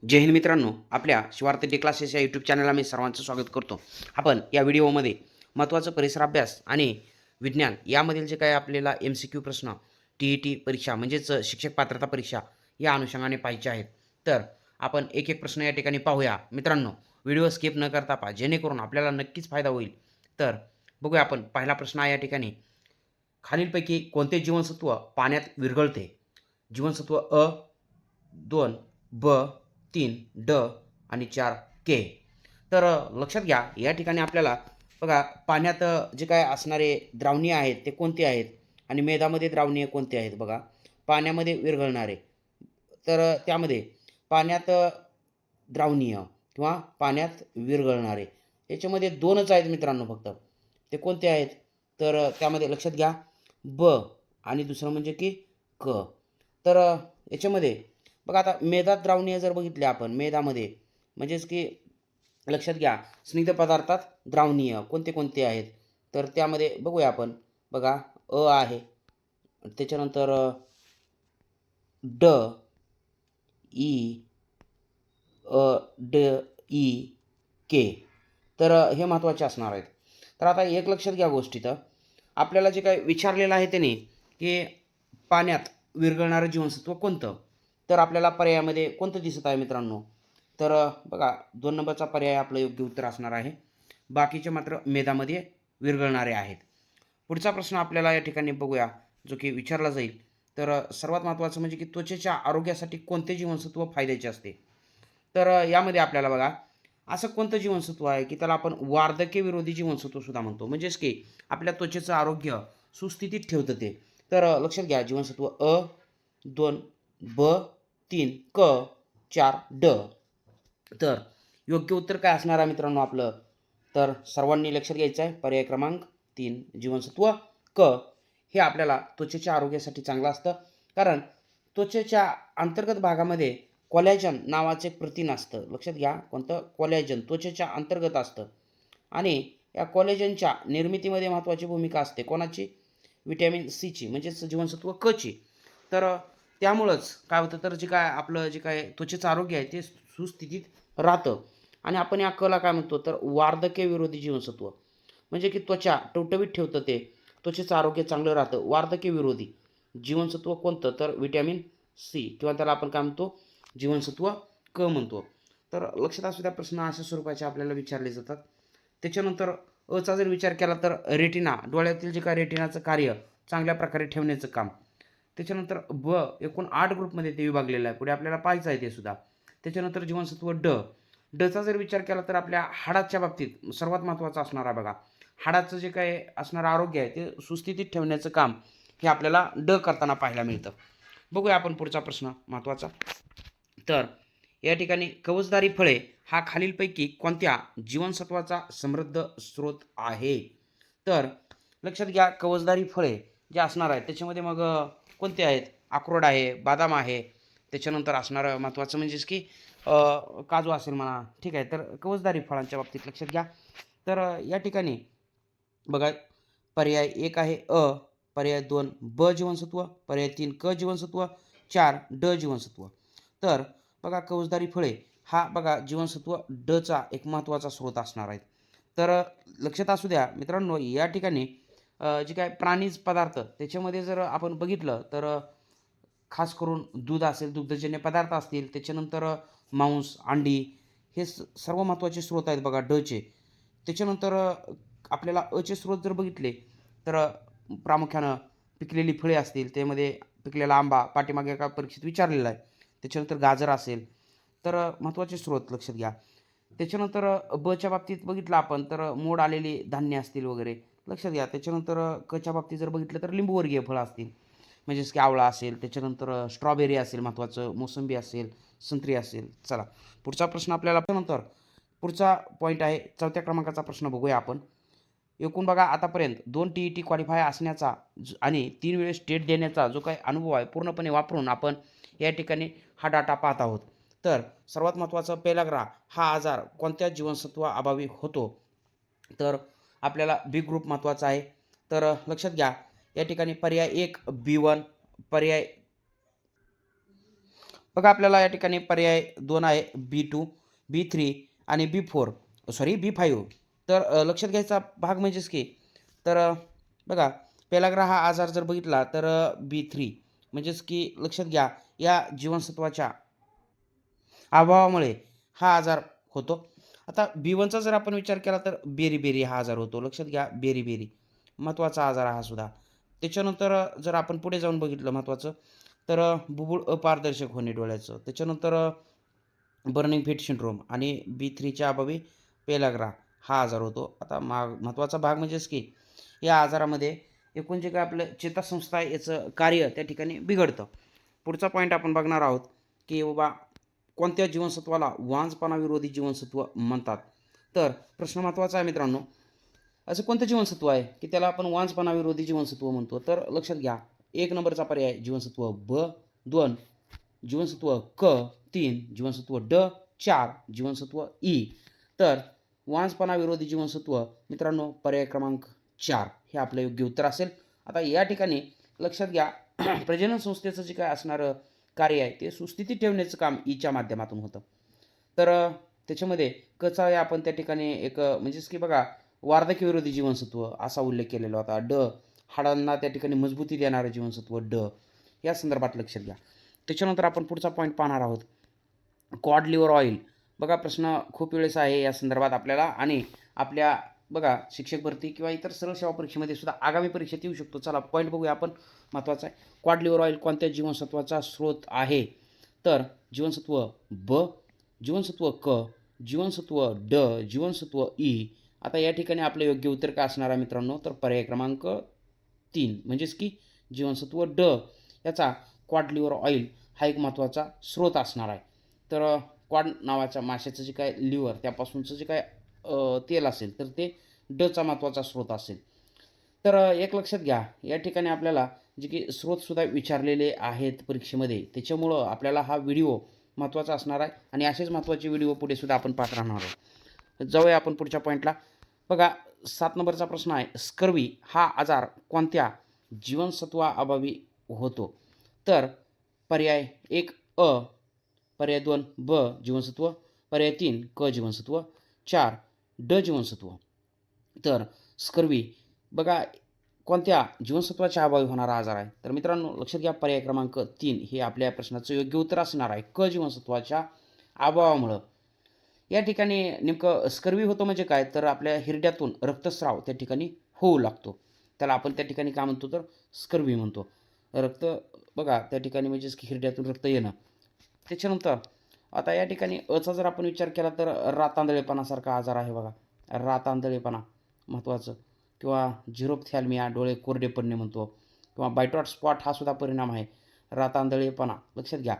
जय हिंद मित्रांनो, आपल्या Shivarth day classes या यूट्यूब चॅनलला मी सर्वांचं स्वागत करतो. आपण या व्हिडिओमध्ये महत्त्वाचं परिसर अभ्यास आणि विज्ञान यामधील जे काही आपल्याला MCQ प्रश्न TET परीक्षा म्हणजेच शिक्षक पात्रता परीक्षा या अनुषंगाने पाहायचे आहेत. तर आपण एक एक प्रश्न या ठिकाणी पाहूया. मित्रांनो, व्हिडिओ स्किप न करता पहा, जेणेकरून आपल्याला नक्कीच फायदा होईल. तर बघूया आपण. पहिला प्रश्न आहे या ठिकाणी, खालीलपैकी कोणते जीवनसत्व पाण्यात विरघळते? जीवनसत्व अ 2, ब 3, ड आणि 4 के. तर लक्षात घ्या, या ठिकाणी आपल्याला बघा पाण्यात जे काय असणारे द्रावणीय आहेत ते कोणते आहेत आणि मेदामध्ये द्रावणीय कोणते आहेत बघा. पाण्यामध्ये विरघळणारे, तर त्यामध्ये पाण्यात द्रावणीय किंवा पाण्यात विरघळणारे याच्यामध्ये दोनच आहेत मित्रांनो फक्त. ते कोणते आहेत? तर त्यामध्ये लक्षात घ्या, ब आणि दुसरं म्हणजे की क. तर याच्यामध्ये बघा, आता मेदात द्रावणीय जर बघितले आपण, मेदामध्ये म्हणजेच की लक्षात घ्या, स्निग्ध पदार्थात द्रावणीय कोणते कोणते आहेत? तर त्यामध्ये बघूया आपण. बघा, अ आहे, त्याच्यानंतर ड, ई, ड, ई, के. तर हे महत्त्वाचे असणार आहेत. तर आता एक लक्षात घ्या गोष्टी, तर आपल्याला जे काही विचारलेलं आहे त्याने, की पाण्यात विरघळणारं जीवनसत्व कोणतं? तर आपल्याला पर्यायामध्ये कोणतं दिसत आहे मित्रांनो? तर बघा, 2 नंबरचा पर्याय आपलं योग्य उत्तर असणार आहे. बाकीचे मात्र मेदामध्ये विरघळणारे आहेत. पुढचा प्रश्न आपल्याला या ठिकाणी बघूया, जो की विचारला जाईल. तर सर्वात महत्त्वाचं म्हणजे की त्वचेच्या आरोग्यासाठी कोणते जीवनसत्व फायद्याचे असते? तर यामध्ये आपल्याला बघा, असं कोणतं जीवनसत्व आहे की त्याला आपण वार्धक्य विरोधी जीवनसत्व सुद्धा म्हणतो, म्हणजेच की आपल्या त्वचेचं आरोग्य सुस्थितीत ठेवतं ते. तर लक्षात घ्या, जीवनसत्व अ 2, ब 3, क 4, ड. तर योग्य उत्तर काय असणार आहे मित्रांनो आपलं? तर सर्वांनी लक्षात घ्यायचं आहे, पर्याय क्रमांक 3 जीवनसत्व क हे आपल्याला त्वचेच्या आरोग्यासाठी चांगलं असतं. कारण त्वचेच्या अंतर्गत भागामध्ये कोलॅजन नावाचं एक प्रथिन असतं. लक्षात घ्या, कोणतं? कोलॅजन त्वचेच्या अंतर्गत असतं आणि या कोलॅजनच्या निर्मितीमध्ये महत्त्वाची भूमिका असते. कोणाची? व्हिटॅमिन सीची, म्हणजेच जीवनसत्व क ची. तर त्यामुळंच काय होतं, तर जे काय आपलं जे काय त्वचेचं आरोग्य आहे ते सुस्थितीत राहतं. आणि आपण या कला काय म्हणतो, तर वार्धक्य विरोधी जीवनसत्व, म्हणजे की त्वचा टवटवीत ठेवतं ते, त्वचेचं आरोग्य चांगलं राहतं. वार्धक्य विरोधी जीवनसत्व कोणतं? तर व्हिटॅमिन सी, किंवा त्याला आपण काय म्हणतो? जीवनसत्व क म्हणतो. तर लक्षात असू द्या, प्रश्न अशा स्वरूपाचे आपल्याला विचारले जातात. त्याच्यानंतर अचा जर विचार केला तर रेटिना, डोळ्यातील जे काय रेटिनाचं कार्य चांगल्या प्रकारे ठेवण्याचं काम. त्याच्यानंतर ब, एकूण 8 ग्रुपमध्ये ते विभागलेलं आहे. पुढे आपल्याला पाहायचं आहे ते सुद्धा. त्याच्यानंतर जीवनसत्व ड, डचा जर विचार केला तर आपल्या हाडाच्या बाबतीत सर्वात महत्त्वाचं असणार आहे बघा. हाडाचं जे काही असणारं आरोग्य आहे ते सुस्थितीत ठेवण्याचं काम हे आपल्याला ड करताना पाहायला मिळतं. बघूया आपण पुढचा प्रश्न महत्त्वाचा. तर या ठिकाणी कवचदारी फळे हा खालीलपैकी कोणत्या जीवनसत्वाचा समृद्ध स्रोत आहे? तर लक्षात घ्या, कवचदारी फळे जे असणार आहेत त्याच्यामध्ये मग कोणते आहेत? अक्रोड आहे, बदाम आहे, त्याच्यानंतर असणारं महत्त्वाचं म्हणजेच की काजू असेल म्हणा. ठीक आहे, तर कवचदारी फळांच्या बाबतीत लक्षात घ्या. तर या ठिकाणी बघा, पर्याय 1 आहे अ, पर्याय 2 ब जीवनसत्व, पर्याय 3 क जीवनसत्व, 4 ड जीवनसत्व. तर बघा, कवचदारी फळे हा बघा जीवनसत्व ड चा एक महत्त्वाचा स्रोत असणार आहे. तर लक्षात असू द्या मित्रांनो, या ठिकाणी जे काय प्राणीज पदार्थ त्याच्यामध्ये जर आपण बघितलं तर खास करून दूध असेल, दुग्धजन्य पदार्थ असतील, त्याच्यानंतर मांस, अंडी हे सर्व महत्त्वाचे स्रोत आहेत बघा डचे. त्याच्यानंतर आपल्याला अचे स्रोत जर बघितले तर प्रामुख्यानं पिकलेली फळे असतील, त्यामध्ये पिकलेला आंबा पाठीमागे एका परीक्षेत विचारलेला आहे. त्याच्यानंतर गाजर असेल, तर महत्त्वाचे स्रोत लक्षात घ्या. त्याच्यानंतर बच्या बाबतीत बघितलं आपण तर मोड आलेली धान्य असतील वगैरे लक्षात घ्या. त्याच्यानंतर कच्या बाबतीत जर बघितलं तर लिंबूवर्गीय फळं असतील, म्हणजेच की आवळा असेल, त्याच्यानंतर स्ट्रॉबेरी असेल महत्त्वाचं, मोसंबी असेल, संत्री असेल. चला पुढचा प्रश्न आपल्याला नंतर पुढचा पॉईंट आहे 4थ्या क्रमांकाचा प्रश्न बघूया आपण. एकूण बघा, आतापर्यंत 2 TET क्वालिफाय असण्याचा आणि 3 वेळेस टेट देण्याचा जो काही अनुभव आहे पूर्णपणे वापरून आपण या ठिकाणी हा डाटा पाहत आहोत. तर सर्वात महत्त्वाचं, पेलाग्रा हा आजार कोणत्या जीवनसत्वाअभावी होतो? तर आपल्याला बी ग्रुप महत्त्वाचा आहे. तर लक्षात घ्या, या ठिकाणी पर्याय 1 B1, पर्याय बघा आपल्याला या ठिकाणी पर्याय 2 आहे B2, B3 आणि B5. तर लक्षात घ्यायचा भाग म्हणजेच की तर बघा पेलाग्रा हा आजार जर बघितला तर B3 म्हणजेच की लक्षात घ्या या जीवनसत्वाच्या अभावामुळे हा आजार होतो. आता B1चा जर आपण विचार केला तर बेरी हा आजार होतो. लक्षात घ्या बेरी महत्त्वाचा आजार हा सुद्धा. त्याच्यानंतर जर आपण पुढे जाऊन बघितलं महत्त्वाचं तर बुबुळ अपारदर्शक होणे डोळ्याचं. त्याच्यानंतर बर्निंग फिट सिंड्रोम आणि B3च्या अभावी पेलाग्रा हा आजार होतो. आता महत्त्वाचा भाग म्हणजेच की या आजारामध्ये एकूण जे काय आपलं चेतासंस्था आहे याचं कार्य त्या ठिकाणी बिघडतं. पुढचा पॉईंट आपण बघणार आहोत की बाबा कोणत्या जीवनसत्वाला वांजपणा विरोधी जीवनसत्व म्हणतात. तर प्रश्न महत्त्वाचा आहे मित्रांनो, असं कोणतं जीवनसत्व आहे की त्याला आपण वांजपणा विरोधी जीवनसत्व म्हणतो. तर लक्षात घ्या 1 नंबरचा पर्याय जीवनसत्व B2, जीवनसत्व K3, जीवनसत्व D4, जीवनसत्व E. तर वांजपणा विरोधी जीवनसत्व मित्रांनो पर्याय क्रमांक 4 हे आपलं योग्य उत्तर असेल. आता या ठिकाणी लक्षात घ्या प्रजनन संस्थेचं जे काय असणारं कार्य आहे ते सुस्थितीत ठेवण्याचं काम ईच्या माध्यमातून होतं. तर त्याच्यामध्ये कचा आहे आपण त्या ठिकाणी एक म्हणजेच की बघा वार्धक्यविरोधी जीवनसत्व असा उल्लेख केलेला होता. हाडांना त्या ठिकाणी मजबूती देणारं जीवनसत्व या संदर्भात लक्षात घ्या. त्याच्यानंतर आपण पुढचा पॉईंट पाहणार आहोत क्वाड लिव्हर ऑइल. बघा प्रश्न खूप वेळेस आहे या संदर्भात आपल्याला आणि आपल्या बघा शिक्षक भरती किंवा इतर सरळ सेवा परीक्षेमध्ये सुद्धा आगामी परीक्षेत येऊ शकतो. चला पॉईंट बघूया आपण महत्त्वाचा आहे. क्वाड लिव्हर ऑइल कोणत्या जीवनसत्वाचा स्रोत आहे. तर जीवनसत्व B, जीवनसत्व K, जीवनसत्व D, जीवनसत्व E. आता या ठिकाणी आपलं योग्य उत्तर काय असणार आहे मित्रांनो, तर पर्याय क्रमांक 3 म्हणजेच की जीवनसत्व D याचा क्वाड लिव्हर ऑइल हा एक महत्त्वाचा स्रोत असणार आहे. तर क्वाड नावाच्या माशाचं जे काय लिव्हर त्यापासूनचं जे काय तेल असेल तर ते Dचा महत्त्वाचा स्रोत असेल. तर एक लक्षात घ्या या ठिकाणी आपल्याला जे की स्रोतसुद्धा विचारलेले आहेत परीक्षेमध्ये त्याच्यामुळं आपल्याला हा व्हिडिओ महत्त्वाचा असणार आहे आणि असेच महत्त्वाचे व्हिडिओ पुढे सुद्धा आपण पाहत राहणार आहोत. जाऊया आपण पुढच्या पॉईंटला. बघा 7 नंबरचा प्रश्न आहे स्कर्वी हा आजार कोणत्या जीवनसत्वाअभावी होतो. तर पर्याय 1 अ, पर्याय 2 ब जीवनसत्व, पर्याय 3 क जीवनसत्व, 4 ड जीवनसत्व. तर स्कर्वी बघा कोणत्या जीवनसत्वाच्या अभावी होणारा आजार आहे. तर मित्रांनो लक्षात घ्या पर्याय क्रमांक 3 हे आपल्या प्रश्नाचं योग्य उत्तर असणार आहे. क जीवनसत्वाच्या अभावामुळं या ठिकाणी नेमकं स्कर्वी होतं म्हणजे काय तर आपल्या हिरड्यातून रक्तस्राव त्या ठिकाणी होऊ लागतो. त्याला आपण त्या ठिकाणी काय म्हणतो तर स्कर्वी म्हणतो. रक्त बघा त्या ठिकाणी म्हणजेच की हिरड्यातून रक्त येणं. त्याच्यानंतर आता या ठिकाणी अचा जर आपण विचार केला तर रातांधळेपणासारखा आजार आहे बघा. रातांधळेपणा महत्त्वाचं किंवा झिरोप्थॅल्मिया डोळे कोरडे पडणे म्हणतो किंवा बायटॉट स्पॉट हा सुद्धा परिणाम आहे रातांधळेपणा लक्षात घ्या.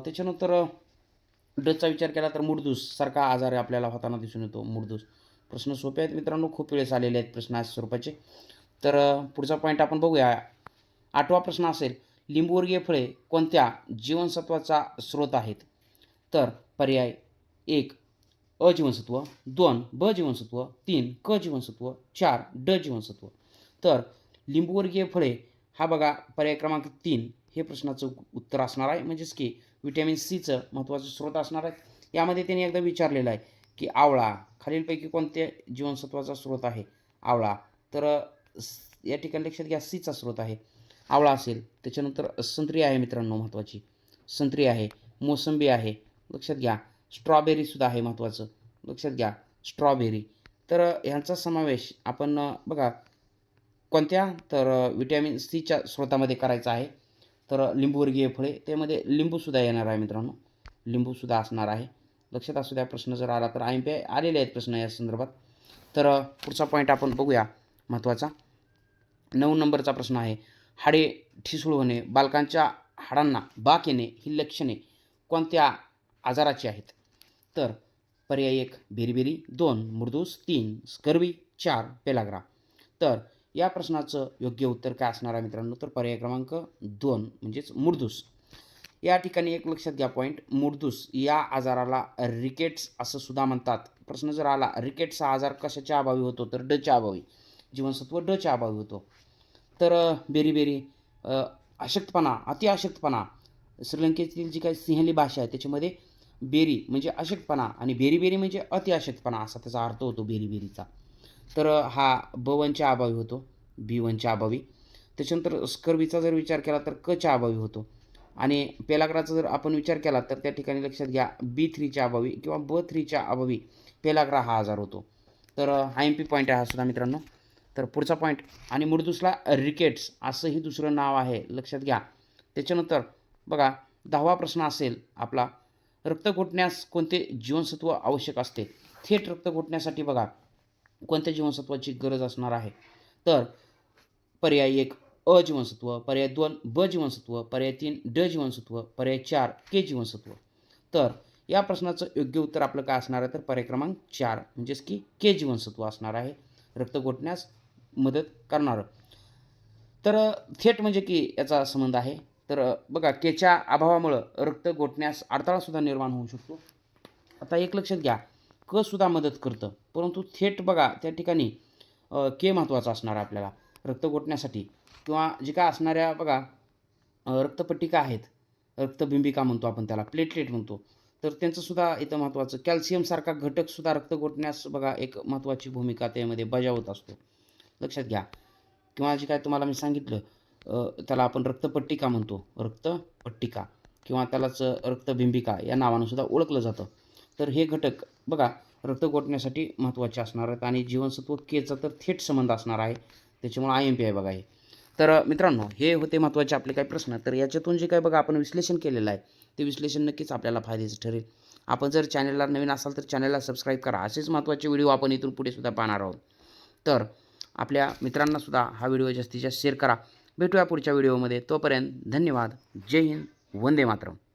त्याच्यानंतर डचा विचार केला तर मुडदूस सारखा आजार आपल्याला होताना दिसून येतो. मुडदूस प्रश्न सोपे आहेत मित्रांनो, खूप वेळेस आलेले आहेत प्रश्न अशा स्वरूपाचे. तर पुढचा पॉईंट आपण बघूया. 8वा प्रश्न असेल लिंबूवर्गीय फळे कोणत्या जीवनसत्वाचा स्रोत आहेत. तर पर्याय 1 अ जीवनसत्व, 2 ब जीवनसत्व, 3 क जीवनसत्व, 4 ड जीवनसत्व. तर लिंबूवर्गीय फळे हा बघा पर्याय क्रमांक 3 हे प्रश्नाचं उत्तर असणार आहे. म्हणजेच की व्हिटॅमिन सीचं महत्त्वाचं स्रोत असणार आहे. यामध्ये त्यांनी एकदा विचारलेलं आहे की आवळा खालीलपैकी कोणत्या जीवनसत्वाचा स्रोत आहे. आवळा तर या ठिकाणी लक्षात घ्या सीचा स्रोत आहे आवळा असेल. त्याच्यानंतर संत्री आहे मित्रांनो महत्त्वाची, संत्री आहे, मोसंबी आहे लक्षात घ्या, स्ट्रॉबेरीसुद्धा आहे महत्त्वाचं लक्षात घ्या स्ट्रॉबेरी. तर ह्यांचा समावेश आपण बघा कोणत्या तर व्हिटॅमिन सीच्या स्रोतामध्ये करायचा आहे. तर लिंबूवर्गीय फळे त्यामध्ये लिंबूसुद्धा येणार आहे मित्रांनो, लिंबूसुद्धा असणार आहे. लक्षात असू द्या प्रश्न जर आला तर IMP आलेले आहेत प्रश्न या संदर्भात. तर पुढचा पॉईंट आपण बघूया महत्त्वाचा. 9 नंबरचा प्रश्न आहे हाडे ठिसूळ होणे, बालकांच्या हाडांना बाक येणे ही लक्षणे कोणत्या आजाराची आहेत. तर पर्याय 1 बेरी, 2 मुर्दूस, 3 स्कर्वी, 4 पेलाग्रा. तर या प्रश्नाचं योग्य उत्तर काय असणार आहे मित्रांनो, तर पर्याय क्रमांक 2 म्हणजेच मुर्दूस. या ठिकाणी एक लक्षात घ्या पॉईंट, मुर्दूस या आजाराला रिकेट्स असं सुद्धा म्हणतात. प्रश्न जर आला रिकेट्स हा आजार कशाच्या अभावी होतो तर डच्या अभावी, जीवनसत्व डच्या अभावी होतो. तर बेरी अशक्तपणा, अति अशक्तपणा, श्रीलंकेतील जी काही सिंहली भाषा आहे त्याच्यामध्ये बेरी म्हणजे अशक्तपणा आणि बेरी म्हणजे अति अशक्तपणा असा त्याचा अर्थ होतो बेरीचा. तर हा ब1च्या अभावी होतो, B1च्या अभावी. त्याच्यानंतर स्कर्वीचा जर विचार केला तर कच्या अभावी होतो आणि पेलाग्राचा जर आपण विचार केला तर त्या ठिकाणी लक्षात घ्या B3च्या अभावी किंवा B3च्या अभावी पेलाग्रा हा आजार होतो. तर हा MP पॉईंट आहे हा सुद्धा मित्रांनो. तर पुढचा पॉईंट आणि मुडदुसला रिकेट्स असंही दुसरं नाव आहे, लक्षात घ्या. त्याच्यानंतर बघा 10वा प्रश्न असेल आपला, रक्त घोटण्यास कोणते जीवनसत्व आवश्यक असते. थेट रक्त घोटण्यासाठी बघा कोणत्या जीवनसत्वाची गरज असणार आहे. तर पर्याय 1 अ जीवनसत्व, पर्याय 2 ब जीवनसत्व, पर्याय 3 ड जीवनसत्व, पर्याय 4 के जीवनसत्व. तर या प्रश्नाचं योग्य उत्तर आपलं काय असणार आहे तर पर्याय क्रमांक 4 म्हणजेच की के जीवनसत्व असणार आहे रक्त घोटण्यास मदत करणारं. तर थेट म्हणजे की याचा संबंध आहे. तर बघा केच्या अभावामुळं रक्त घोटण्यास अडथळासुद्धा निर्माण होऊ शकतो. आता एक लक्षात घ्या क सुद्धा मदत करतं, परंतु थेट बघा त्या ठिकाणी के महत्त्वाचा असणार आहे आपल्याला रक्त घोटण्यासाठी किंवा जे काय असणाऱ्या बघा रक्तपट्टिका आहेत, रक्तबिंबिका म्हणतो आपण त्याला, प्लेटलेट म्हणतो. तर त्यांचंसुद्धा इथं महत्त्वाचं कॅल्शियमसारखा घटकसुद्धा रक्त घोटण्यास बघा एक महत्त्वाची भूमिका त्यामध्ये बजावत असतो, लक्षात घ्या. किंवा जे काय तुम्हाला मी सांगितलं त्याला आपण रक्तपट्टिका म्हणतो, रक्तपट्टिका किंवा त्यालाच रक्तबिंबिका या नावानं सुद्धा ओळखलं जातं. तर हे घटक बघा रक्त घोटण्यासाठी महत्त्वाचे असणार आहेत आणि जीवनसत्व केचा तर थेट संबंध असणार आहे. त्याच्यामुळे IMP आहे बघा हे. तर मित्रांनो हे होते महत्त्वाचे आपले काही प्रश्न. तर याच्यातून जे काही बघा आपण विश्लेषण केलेलं आहे ते विश्लेषण नक्कीच आपल्याला फायद्याचं ठरेल. आपण जर चॅनलला नवीन असाल तर चॅनलला सबस्क्राईब करा. असेच महत्त्वाचे व्हिडिओ आपण इथून पुढे सुद्धा पाहणार आहोत. तर आपल्या मित्रांनासुद्धा हा व्हिडिओ जास्तीत जास्त शेअर करा. भेटूया पुढच्या व्हिडिओमध्ये. तोपर्यंत धन्यवाद. जय हिंद. वंदे मातरम.